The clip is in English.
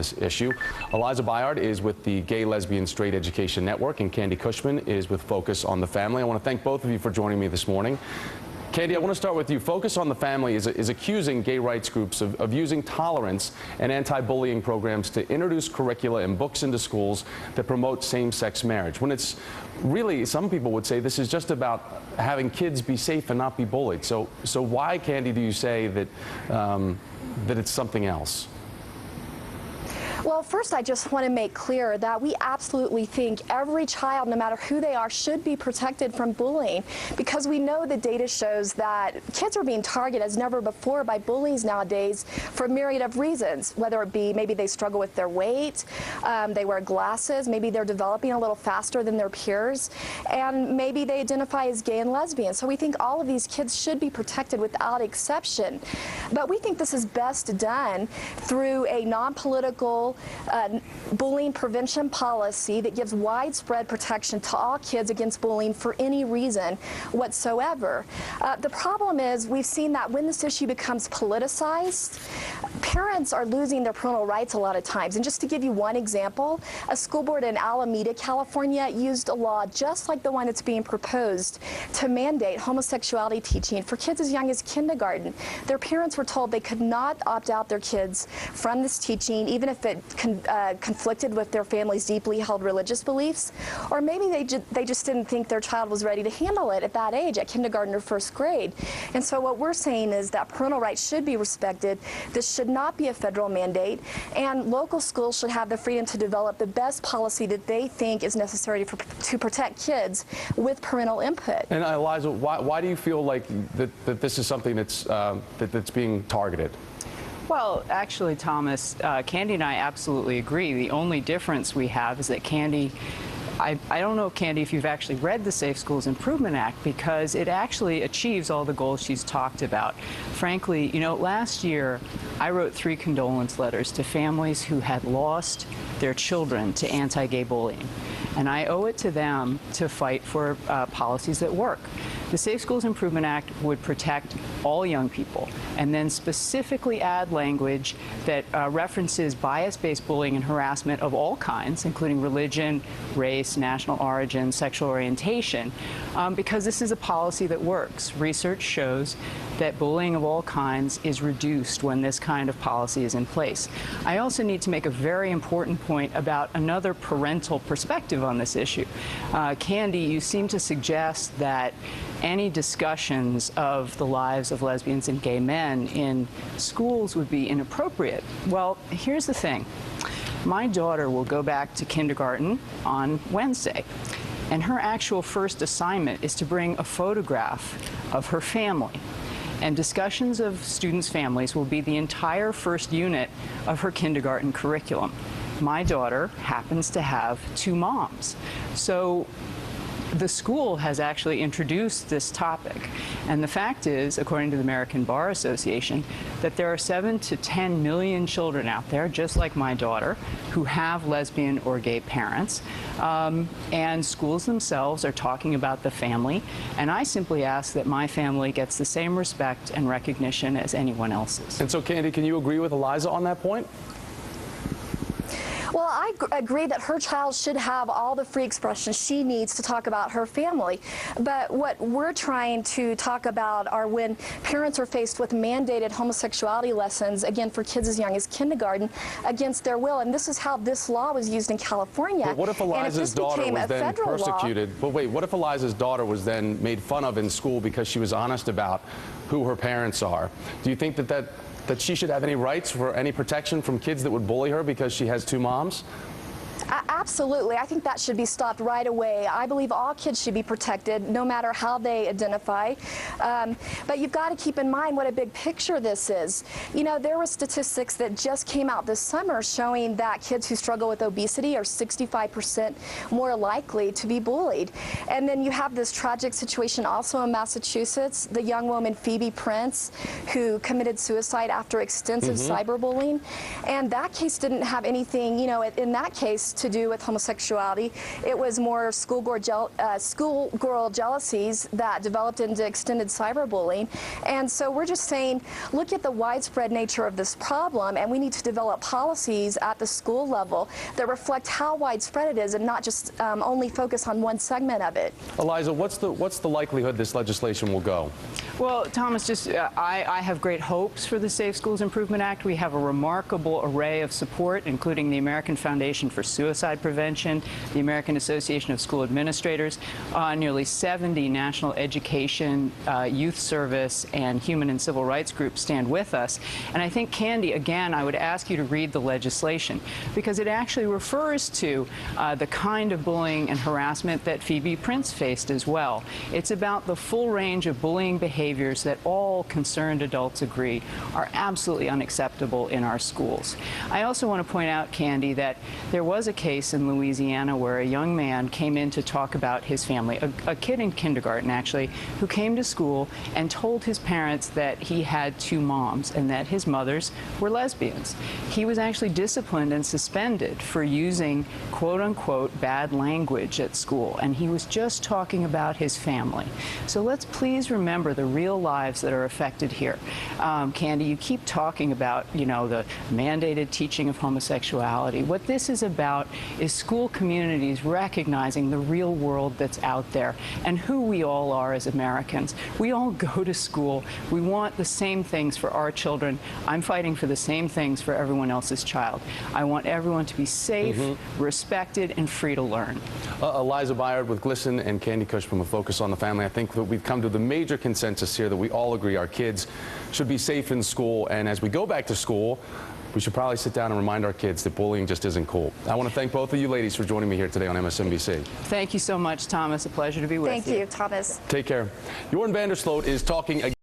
this issue. Eliza Byard is with the Gay, Lesbian, Straight Education Network, and Candi Cushman is with Focus on the Family. I want to thank both of you for joining me this morning. Candi, I want to start with you. Focus on the Family is accusing gay rights groups of using tolerance and anti-bullying programs to introduce curricula and books into schools that promote same-sex marriage, when it's really, some people would say, this is just about having kids be safe and not be bullied. So why, Candi, do you say that, that it's something else? Well, first, I just want to make clear that we absolutely think every child, no matter who they are, should be protected from bullying, because we know the data shows that kids are being targeted as never before by bullies nowadays for a myriad of reasons, whether it be maybe they struggle with their weight, they wear glasses, maybe they're developing a little faster than their peers, and maybe they identify as gay and lesbian. So we think all of these kids should be protected without exception. But we think this is best done through a non-political bullying prevention policy that gives widespread protection to all kids against bullying for any reason whatsoever. The problem is we've seen that when this issue becomes politicized, parents are losing their parental rights a lot of times. And just to give you one example, a school board in Alameda, California used a law just like the one that's being proposed to mandate homosexuality teaching for kids as young as kindergarten. Their parents were told they could not opt out their kids from this teaching, even if it conflicted with their family's deeply held religious beliefs, or maybe they just didn't think their child was ready to handle it at that age, at kindergarten or first grade. And so what we're saying is that parental rights should be respected. This should not be a federal mandate, and local schools should have the freedom to develop the best policy that they think is necessary to protect kids with parental input. And Eliza, why do you feel like that this is something that's that's being targeted? Well, actually, Thomas, Candi and I absolutely agree. The only difference we have is that Candi, I don't know, Candi, if you've actually read the Safe Schools Improvement Act, because it actually achieves all the goals she's talked about. Frankly, you know, last year I wrote 3 condolence letters to families who had lost their children to anti-gay bullying. And I owe it to them to fight for policies that work. The Safe Schools Improvement Act would protect all young people, and then specifically add language that references bias-based bullying and harassment of all kinds, including religion, race, national origin, sexual orientation, because this is a policy that works. Research shows that bullying of all kinds is reduced when this kind of policy is in place. I also need to make a very important point about another parental perspective on this issue. Candi, you seem to suggest that any discussions of the lives of lesbians and gay men in schools would be inappropriate. Well, here's the thing. My daughter will go back to kindergarten on Wednesday, and her actual first assignment is to bring a photograph of her family. And discussions of students' families will be the entire first unit of her kindergarten curriculum. My daughter happens to have 2 moms. So the school has actually introduced this topic. And the fact is, according to the American Bar Association, that there are 7 to 10 million children out there, just like my daughter, who have lesbian or gay parents. And schools themselves are talking about the family. And I simply ask that my family gets the same respect and recognition as anyone else's. And so, Candi, can you agree with Eliza on that point? Well, I agree that her child should have all the free expression she needs to talk about her family. But what we're trying to talk about are when parents are faced with mandated homosexuality lessons, again, for kids as young as kindergarten, against their will. And this is how this law was used in California. But what if Eliza's daughter was then persecuted? But wait, what if Eliza's daughter was then made fun of in school because she was honest about who her parents are? Do you think that she should have any rights for any protection from kids that would bully her because she has 2 moms? Absolutely. I think that should be stopped right away. I believe all kids should be protected, no matter how they identify. But you've got to keep in mind what a big picture this is. You know, there were statistics that just came out this summer showing that kids who struggle with obesity are 65% more likely to be bullied. And then you have this tragic situation also in Massachusetts, the young woman Phoebe Prince, who committed suicide after extensive cyberbullying. And that case didn't have anything, you know, in that case, to do with homosexuality. It was more schoolgirl jealousies that developed into extended cyberbullying. And so we're just saying, look at the widespread nature of this problem, and we need to develop policies at the school level that reflect how widespread it is and not just only focus on one segment of it. Eliza, what's the likelihood this legislation will go? Well, Thomas, I have great hopes for the Safe Schools Improvement Act. We have a remarkable array of support, including the American Foundation for Suicide Prevention, the American Association of School Administrators, nearly 70 national education, youth service, and human and civil rights groups stand with us. And I think, Candi, again, I would ask you to read the legislation, because it actually refers to the kind of bullying and harassment that Phoebe Prince faced as well. It's about the full range of bullying behaviors that all concerned adults agree are absolutely unacceptable in our schools. I also want to point out, Candi, that there was a case in Louisiana where a young man came in to talk about his family, a kid in kindergarten actually, who came to school and told his parents that he had 2 moms and that his mothers were lesbians. He was actually disciplined and suspended for using quote-unquote bad language at school, and he was just talking about his family. So let's please remember the real lives that are affected here. Candi, you keep talking about, you know, the mandated teaching of homosexuality. What this is about is school communities recognizing the real world that's out there and who we all are as Americans. We all go to school. We want the same things for our children. I'm fighting for the same things for everyone else's child. I want everyone to be safe, respected, and free to learn. Eliza Byard with GLSEN and Candi Cushman with Focus on the Family. I think that we've come to the major consensus here that we all agree our kids should be safe in school, and as we go back to school, we should probably sit down and remind our kids that bullying just isn't cool. I want to thank both of you ladies for joining me here today on MSNBC. Thank you so much, Thomas. A pleasure to be with you. Thank you, Thomas. Take care. Jorn van der Sloot is talking again.